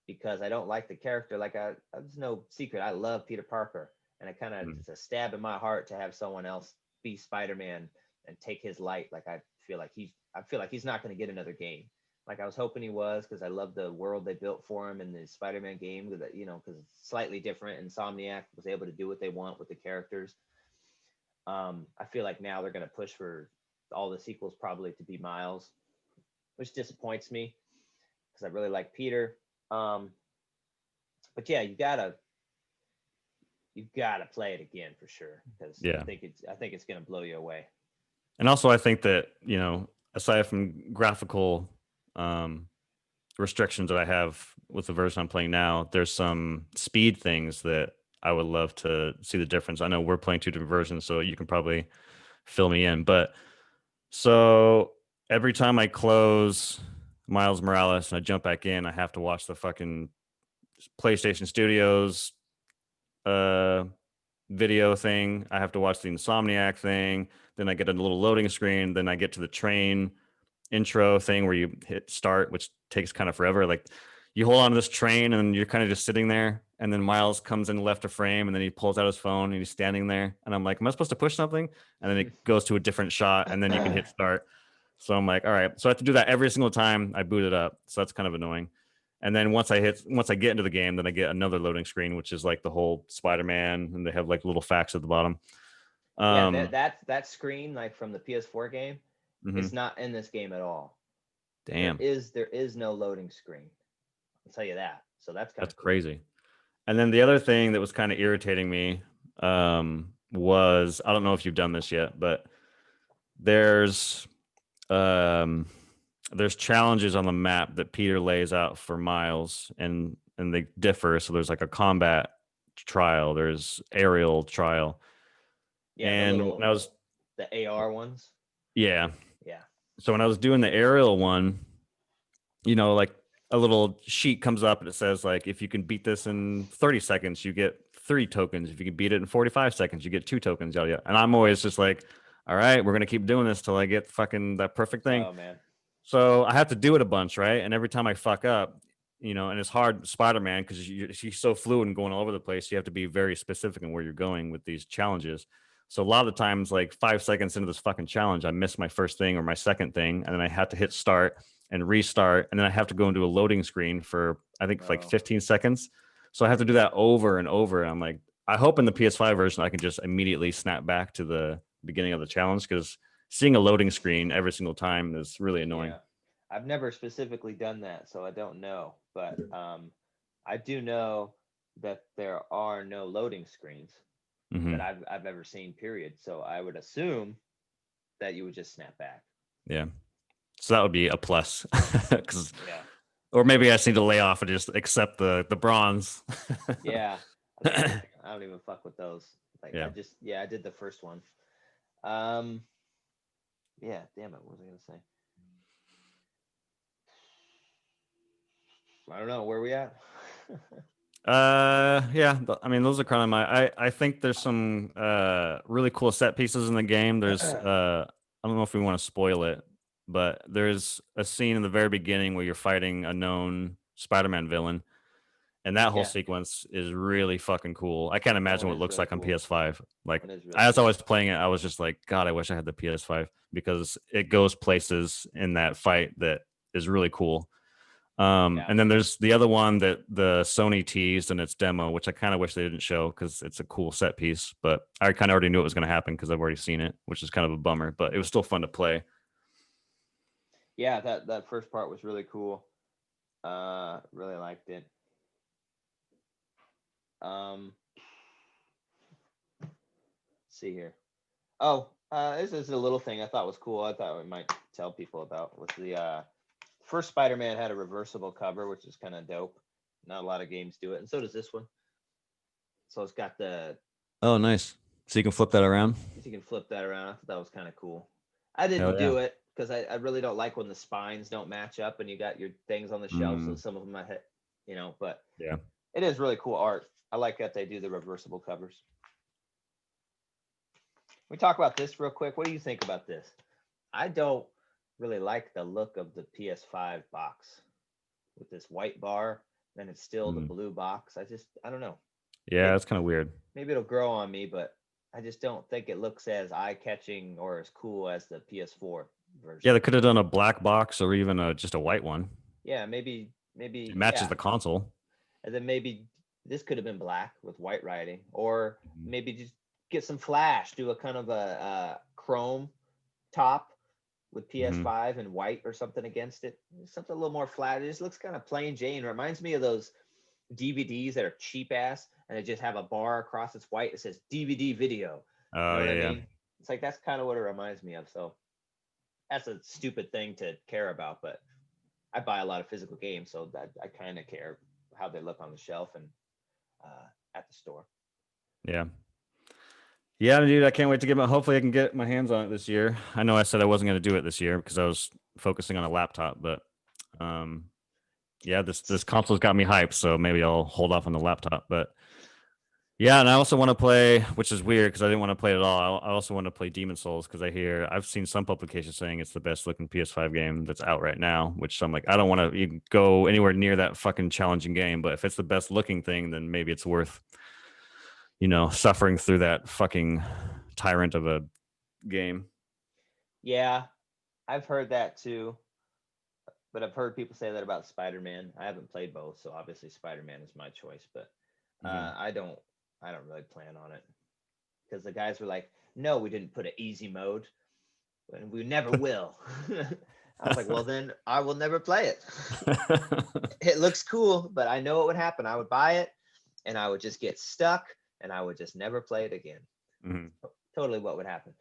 because I don't like the character. Like there's no secret. I love Peter Parker, and it kind of it's a stab in my heart to have someone else be Spider-Man and take his light. Like I feel like he's not going to get another game. Like I was hoping he was because I love the world they built for him in the Spider-Man game. That because it's slightly different. Insomniac was able to do what they want with the characters. I feel like now they're going to push for all the sequels probably to be Miles, which disappoints me because I really like Peter. Um, but yeah, you gotta play it again for sure because Yeah. I think it's gonna blow you away. And also, I think that, aside from graphical um, restrictions that I have with the version I'm playing now, there's some speed things that I would love to see the difference. I know we're playing two different versions, so you can probably fill me in. But so every time I close Miles Morales and I jump back in, I have to watch the fucking PlayStation Studios video thing. I have to watch the Insomniac thing. Then I get a little loading screen. Then I get to the train intro thing where you hit start, which takes kind of forever. Like you hold on to this train and you're kind of just sitting there. And then Miles comes in left of frame and then he pulls out his phone and he's standing there. And I'm like, am I supposed to push something? And then it goes to a different shot and then you can hit start. So I'm like, all right. So I have to do that every single time I boot it up. So that's kind of annoying. And then once I get into the game, then I get another loading screen, which is like the whole Spider-Man, and they have like little facts at the bottom. Yeah, that screen, like from the PS4 game, Mhm. it's not in this game at all. Damn, There is no loading screen. I'll tell you that. So that's kind that's of cool. crazy. And then the other thing that was kind of irritating me was, I don't know if you've done this yet, but there's um, there's challenges on the map that Peter lays out for Miles, and they differ. So there's like a combat trial, there's aerial trial, Yeah, and when I was the AR ones. yeah, Yeah. so when I was doing the aerial one, like a little sheet comes up and it says like if you can beat this in 30 seconds, you get 3 tokens. If you can beat it in 45 seconds, you get 2 tokens. Yada yada. And I'm always just like, all right, we're gonna keep doing this till I get fucking that perfect thing. Oh man. So I have to do it a bunch, right? And every time I fuck up, and it's hard Spider-Man because she's so fluid and going all over the place. You have to be very specific in where you're going with these challenges. So a lot of the times, like 5 seconds into this fucking challenge, I miss my first thing or my second thing, and then I have to hit start and restart, and then I have to go into a loading screen for I think like 15 seconds. So I have to do that over and over. And I'm like, I hope in the PS5 version I can just immediately snap back to the beginning of the challenge, because seeing a loading screen every single time is really annoying. Yeah. I've never specifically done that, so I don't know. But I do know that there are no loading screens that Hmm. I've ever seen, period. So I would assume that you would just snap back. Yeah. So that would be a plus. 'Cause- Yeah. or maybe I just need to lay off and just accept the bronze. Yeah. I don't even fuck with those. Like Yeah. I did the first one. Um yeah, damn it, what was I gonna say? I don't know, where we at? Yeah, I mean, those are kind of I think there's some really cool set pieces in the game. There's I don't know if we want to spoil it, but there's a scene in the very beginning where you're fighting a known Spider-Man villain, and that whole Yeah. sequence is really fucking cool. I can't That imagine one what it is looks really like on cool. PS5. Like, That one is really as I cool. was playing it, I was just like, God, I wish I had the PS5, because it goes places in that fight that is really cool. Yeah. And then there's the other one that the Sony teased in its demo, which I kind of wish they didn't show because it's a cool set piece. But I kind of already knew it was going to happen because I've already seen it, which is kind of a bummer. But it was still fun to play. Yeah, that first part was really cool. Really liked it. Um let's see here. Oh, this is a little thing I thought was cool. I thought we might tell people about was the first Spider-Man had a reversible cover, which is kind of dope. Not a lot of games do it, and so does this one. So it's got the Oh, nice. So you can flip that around. you can flip that around. I thought that was kind of cool. I Hell didn't yeah. do it because I really don't like when the spines don't match up and you got your things on the shelf, so some of them might hit, but Yeah. it is really cool art. I like that they do the reversible covers. We talk about this real quick. What do you think about this? I don't really like the look of the PS5 box with this white bar. Then it's still the blue box. I don't know. Yeah, that's kind of weird. Maybe it'll grow on me, but I just don't think it looks as eye-catching or as cool as the PS4 version. Yeah, they could have done a black box or even just a white one. Yeah, maybe It matches the console. And then maybe this could have been black with white writing, or maybe just get some flash, do a kind of a chrome top with PS5 and white or something against it. Something a little more flat. It just looks kind of plain Jane. Reminds me of those DVDs that are cheap ass and they just have a bar across it's white. It says DVD video. Oh, You know what yeah. I mean? It's like that's kind of what it reminds me of. So that's a stupid thing to care about, but I buy a lot of physical games, so that I kind of care how they look on the shelf and at the store. Yeah. Yeah, dude, I can't wait to hopefully I can get my hands on it this year. I know I said I wasn't going to do it this year because I was focusing on a laptop, but Yeah, this console's got me hyped, so maybe I'll hold off on the laptop. But yeah, and I also want to play, which is weird because I didn't want to play it at all. I also want to play Demon Souls because I've seen some publications saying it's the best looking PS5 game that's out right now. Which I'm like, I don't want to even go anywhere near that fucking challenging game. But if it's the best looking thing, then maybe it's worth suffering through that fucking tyrant of a game. Yeah, I've heard that too, but I've heard people say that about Spider-Man. I haven't played both, so obviously Spider-Man is my choice, but Hmm. I don't really plan on it because the guys were like, "No, we didn't put an easy mode, and we never will." I was like, "Well, then I will never play it." It looks cool, but I know what would happen. I would buy it, and I would just get stuck, and I would just never play it again. Hmm. Totally, what would happen?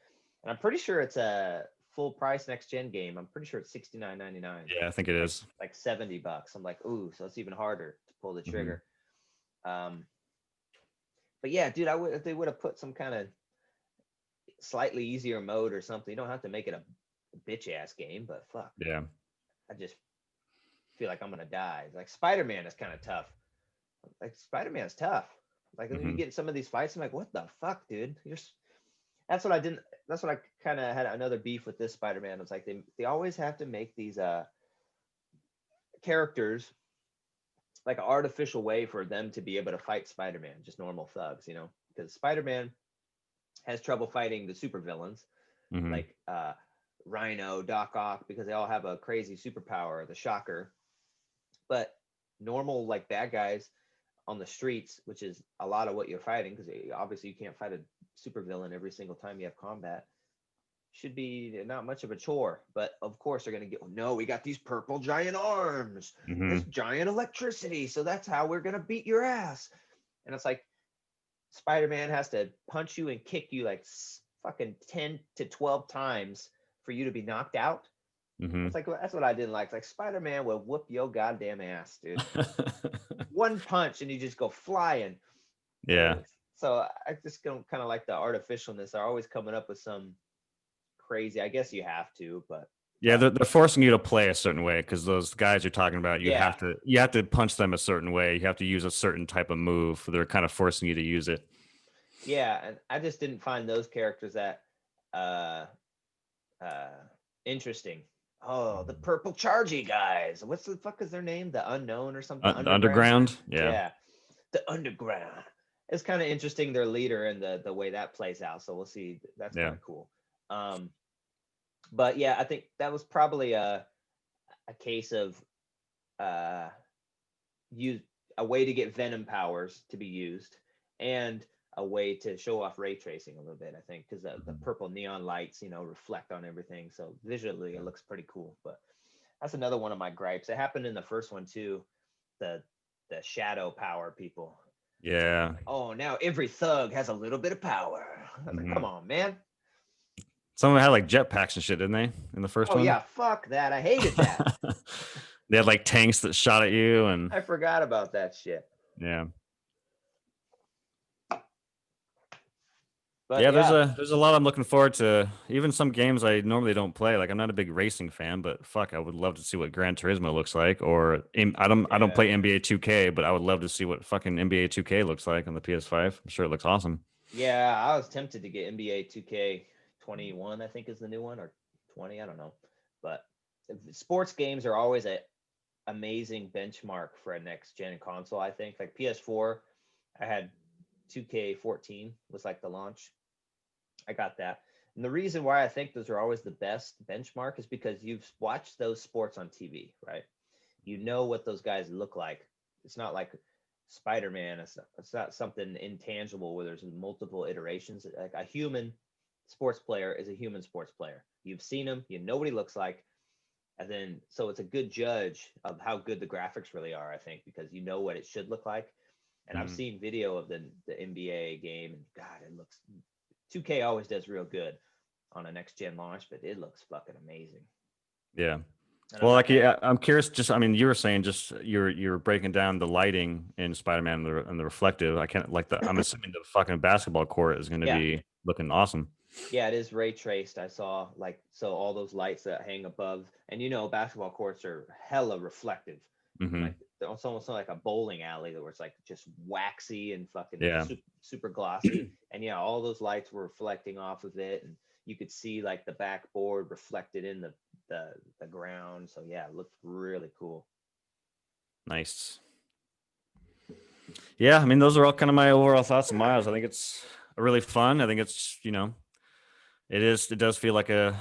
And I'm pretty sure it's a full price next gen game. I'm pretty sure it's $69.99, Yeah, I think it like is. $70. I'm like, ooh, so it's even harder to pull the Hmm. trigger. Um, but yeah, dude, I would if they would have put some kind of slightly easier mode or something. You don't have to make it a bitch ass game, but fuck, Yeah. I just feel like I'm gonna die. Like Spider-Man is kind of tough. Like Spider-Man's tough. Like when you Hmm. get in some of these fights, I'm like, what the fuck, dude? That's what I didn't. That's what I kind of had another beef with this Spider-Man. It's like they always have to make these characters like an artificial way for them to be able to fight Spider-Man, just normal thugs, because Spider-Man has trouble fighting the supervillains Hmm. like Rhino, Doc Ock, because they all have a crazy superpower, the Shocker. But normal like bad guys on the streets, which is a lot of what you're fighting, because obviously you can't fight a supervillain every single time you have combat. Should be not much of a chore, but of course they're gonna get. No, we got these purple giant arms, this Hmm. giant electricity, so that's how we're gonna beat your ass. And it's like Spider-Man has to punch you and kick you like fucking 10 to 12 times for you to be knocked out. Hmm. It's like that's what I didn't like. It's like Spider-Man will whoop your goddamn ass, dude. One punch and you just go flying. Yeah. So I just don't kind of like the artificialness. They're always coming up with some crazy. I guess you have to, but Yeah, fuck. they're forcing you to play a certain way because those guys you're talking about, Yeah, you have to punch them a certain way. You have to use a certain type of move. They're kind of forcing you to use it. yeah, and I just didn't find those characters that uh uh interesting. Oh, the Mhm. purple chargy guys. What's the fuck is their name? The unknown or something? The The underground? underground, yeah. Yeah, the underground. It's kind of interesting their leader and the way that plays out. So we'll see. That's kind Yeah. of cool. Um, but yeah, I think that was probably a case of uh use a way to get Venom powers to be used and a way to show off ray tracing a little bit, I think, because the Mhm. purple neon lights, reflect on everything. So visually, it looks pretty cool. But that's another one of my gripes. It happened in the first one too. The the shadow power people. Yeah. Oh, now every thug has a little bit of power. I was like, come Hmm. on, man. Some of them had like jetpacks and shit, didn't they? In the first Oh one? yeah, fuck that. I hated that. They had like tanks that shot at you and I forgot about that shit. yeah. But Yeah, yeah, there's a lot I'm looking forward to. Even some games I normally don't play. Like I'm not a big racing fan, but fuck, I would love to see what Gran Turismo looks like. I don't play yeah. NBA 2K, but I would love to see what fucking NBA 2K looks like on the PS5. I'm sure it looks awesome. Yeah, I was tempted to get NBA 2K 21, I think is the new one, or 20, I don't know. But sports games are always a amazing benchmark for a next gen console, I think. Like PS4, I had 2K14 was like the launch. I got that. And the reason why I think those are always the best benchmark is because you've watched those sports on TV, right? You know what those guys look like. It's not like Spider-Man. It's not something intangible where there's multiple iterations. Like a human sports player is a human sports player. You've seen him, you know what he looks like, and then so it's a good judge of how good the graphics really are, I think, because you know what it should look like. And I've Mhm. seen video of the NBA game, and God, it looks 2K always does real good on a next gen launch, but it looks fucking amazing. Yeah. And I'm Well, not like, gonna. yeah, I'm curious. Just, I mean, you were saying just you're breaking down the lighting in Spider-Man and the reflective. I can't like the. I'm assuming the fucking basketball court is going to Yeah, be looking awesome. yeah, it is ray traced. I saw like so all those lights that hang above, and basketball courts are hella reflective. And Mm-hmm. like it's almost like a bowling alley where it's like just waxy and fucking Yeah. super glossy. And yeah, all those lights were reflecting off of it, and you could see like the backboard reflected in the ground. So yeah, it looked really cool. Nice. Yeah, I mean, those are all kind of my overall thoughts on Miles. I think it's really fun. I think it's, it is. It does feel like a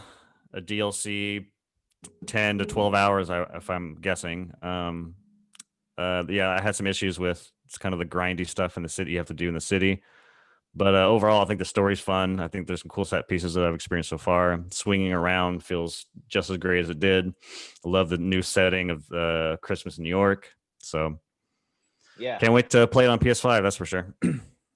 DLC, 10 to 12 hours, if I'm guessing. Yeah, I had some issues with it's kind of the grindy stuff in the city you have to do in the city. But overall, I think the story's fun. I think there's some cool set pieces that I've experienced so far. Swinging around feels just as great as it did. I love the new setting of Christmas in New York. So Yeah, can't wait to play it on PS5. That's for sure.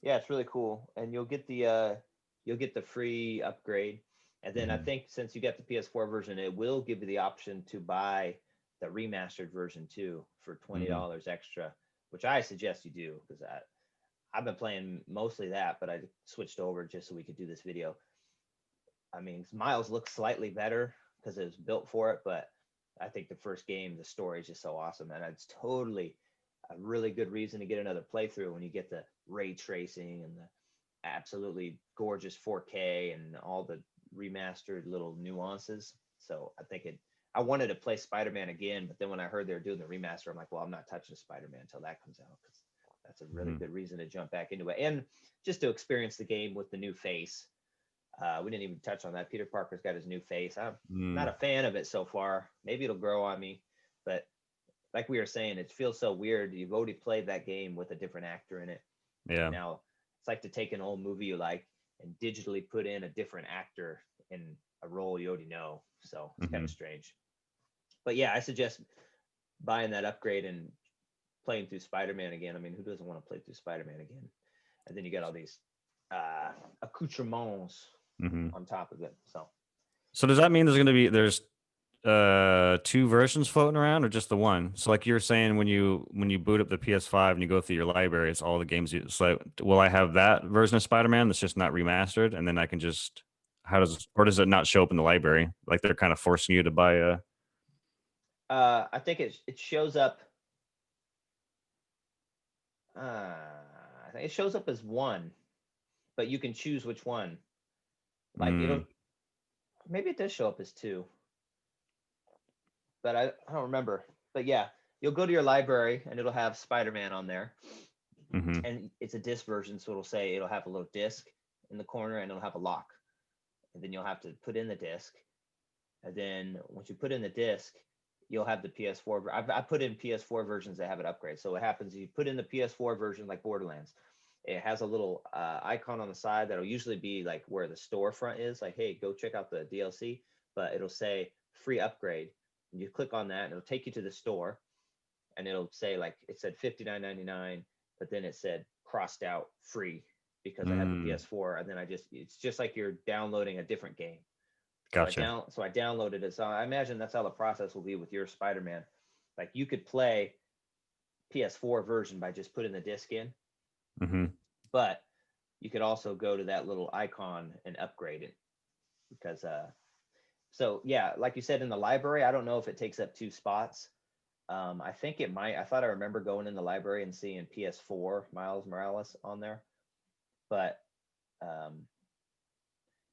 yeah, it's really cool, and you'll get the free upgrade, and then I Mhm. think since you get the PS4 version, it will give you the option to buy the remastered version too for twenty Mhm. dollars extra, which I suggest you do because I've been playing mostly that, but I switched over just so we could do this video. I mean, Miles looks slightly better because it was built for it, but I think the first game, the story is just so awesome, and it's totally a really good reason to get another playthrough when you get the ray tracing and the absolutely gorgeous 4K and all the remastered little nuances. So I think it. I wanted to play Spider-Man again, but then when I heard they were doing the remaster, I'm like, well, I'm not touching Spider-Man until that comes out because that's a really Mhm. good reason to jump back into it and just to experience the game with the new face. We didn't even touch on that. Peter Parker's got his new face. I'm not Mm. a fan of it so far. Maybe it'll grow on me, but like we were saying, it feels so weird. You've already played that game with a different actor in it, and Yeah. now it's like to take an old movie you like and digitally put in a different actor in a role you already know. So it's kind of Mhm. strange. But yeah, I suggest buying that upgrade and playing through Spider-Man again. I mean, who doesn't want to play through Spider-Man again? And then you got all these accoutrements Mhm. on top of it. So So does that mean there's two versions floating around or just the one? So like you're saying when you boot up the PS5 and you go through your library, it's all the games you so will I have that version of Spider-Man that's just not remastered and then I can just how does or does it not show up in the library? Like they're kind of forcing you to buy a I think it shows up. I think it shows up as one, but you can choose which one. Like it'll mm, maybe it does show up as two, but I don't remember. But yeah, you'll go to your library and it'll have Spider-Man on there, mm-hmm, and it's a disc version, so it'll have a little disc in the corner and it'll have a lock, and then you'll have to put in the disc, and then once you put in the disc, you'll have the PS4. I put in PS4 versions that have it upgrade. So what happens? You put in the PS4 version like Borderlands. It has a little icon on the side that'll usually be like where the storefront is, like, hey, go check out the DLC, but it'll say free upgrade. And you click on that, and it'll take you to the store, and it'll say like it said 59.99, but then it said crossed out free because I have the mm, PS4, and then it's just like you're downloading a different game. gotcha. So I downloaded it. So I imagine that's how the process will be with your Spider-Man. Like you could play PS4 version by just putting the disc in, Mm-hmm. but you could also go to that little icon and upgrade it because so yeah, like you said in the library, I don't know if it takes up two spots. I think it might. I thought I remember going in the library and seeing PS4 Miles Morales on there, but um,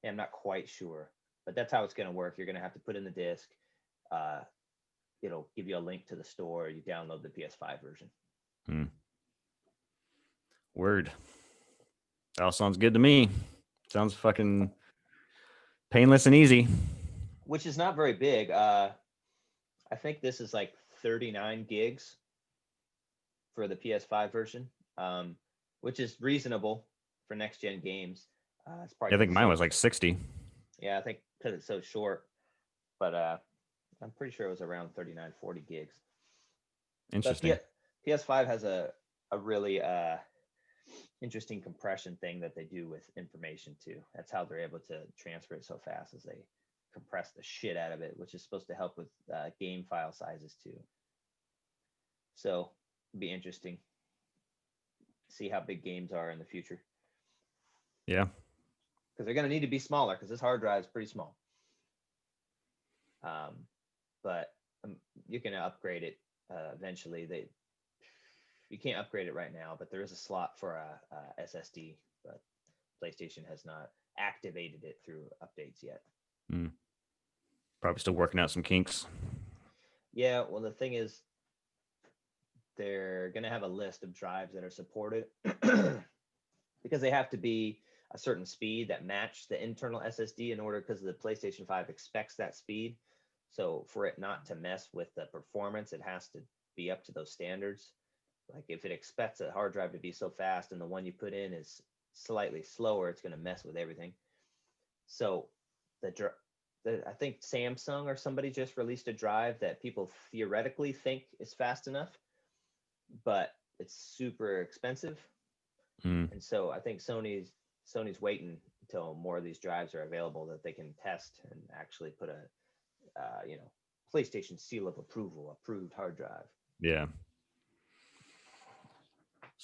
yeah, I'm not quite sure. But that's how it's going to work. You're going to have to put in the disc. Uh, it'll give you a link to the store. You download the PS5 version, Mm. Word. That all sounds good to me. Sounds fucking painless and easy. which is not very big. I think this is like 39 gigs for the PS5 version, um, which is reasonable for next gen games. It's probably Yeah, I because think it's mine so was like 60. yeah, I think because it's so short, but I'm pretty sure it was around 39, 40 gigs. But Interesting. PS5 has a really interesting compression thing that they do with information too. That's how they're able to transfer it so fast as they compress the shit out of it, which is supposed to help with game file sizes too. So it'd be interesting to see how big games are in the future Yeah. because they're going to need to be smaller because this hard drive is pretty small. Um, but you can upgrade it eventually you can't upgrade it right now, but there is a slot for a SSD, but PlayStation has not activated it through updates yet. Mm. Probably still working out some kinks. Yeah, well, the thing is, they're going to have a list of drives that are supported because they have to be a certain speed that match the internal SSD in order, because the PlayStation 5 expects that speed. So for it not to mess with the performance, it has to be up to those standards. Like if it expects a hard drive to be so fast and the one you put in is slightly slower, it's going to mess with everything. So I think Samsung or somebody just released a drive that people theoretically think is fast enough, but it's super expensive. Mm. And so I think Sony's waiting until more of these drives are available that they can test and actually put a PlayStation seal of approval, approved hard drive. Yeah.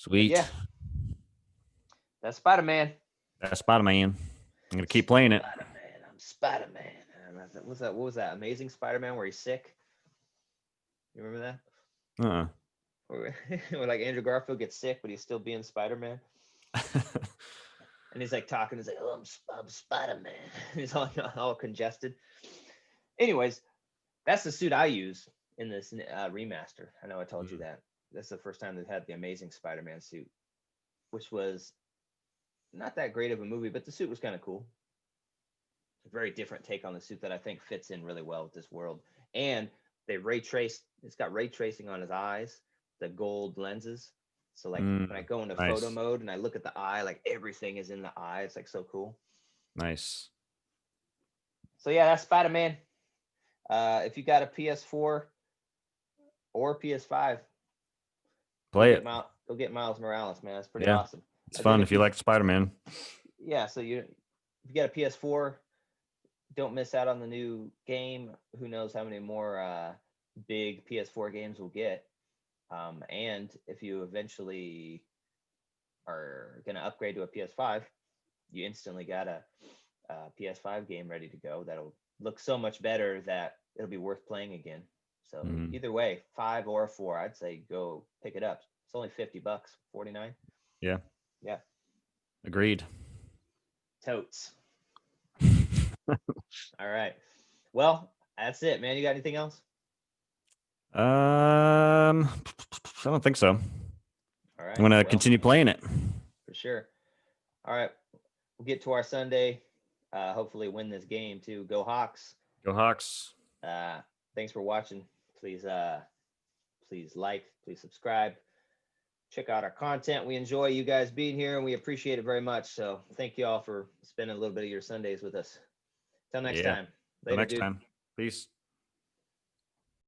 But Sweet. yeah, that's Spider-Man. That's Spider-Man. I'm gonna keep playing it. Spider-Man. I'm Spider-Man. What was that? Amazing Spider-Man where he's sick. You remember that? Uh-uh. Where like Andrew Garfield gets sick, but he's still being Spider-Man. And he's like talking. He's like, "Oh, I'm Spider-Man." He's all congested. Anyways, that's the suit I use in this remaster. I know I told you that. That's the first time they've had the Amazing Spider-Man suit, which was not that great of a movie, but the suit was kind of cool. A very different take on the suit that I think fits in really well with this world. And they it's got ray tracing on his eyes, the gold lenses. So like when I go into photo mode and I look at the eye, like everything is in the eye. It's like so cool. Nice. So yeah, that's Spider-Man. If you got a PS4 or PS5, Play it. Go get Miles Morales, man. That's pretty awesome. It's fun if you like Spider-Man. Yeah, so if you got a PS4, don't miss out on the new game. Who knows how many more big PS4 games we'll get. And if you eventually are going to upgrade to a PS5, you instantly got a PS5 game ready to go that'll look so much better that it'll be worth playing again. So either way, 5 or 4, I'd say go pick it up. It's only $50, $49. Yeah. Yeah. Agreed. Totes. All right. Well, that's it, man. You got anything else? I don't think so. All right. I'm gonna continue playing it. For sure. All right. We'll get to our Sunday. Hopefully win this game too. Go Hawks. Go Hawks. Thanks for watching. Please like, please subscribe. Check out our content. We enjoy you guys being here and we appreciate it very much. So thank you all for spending a little bit of your Sundays with us. Till next time. Till next time. Peace.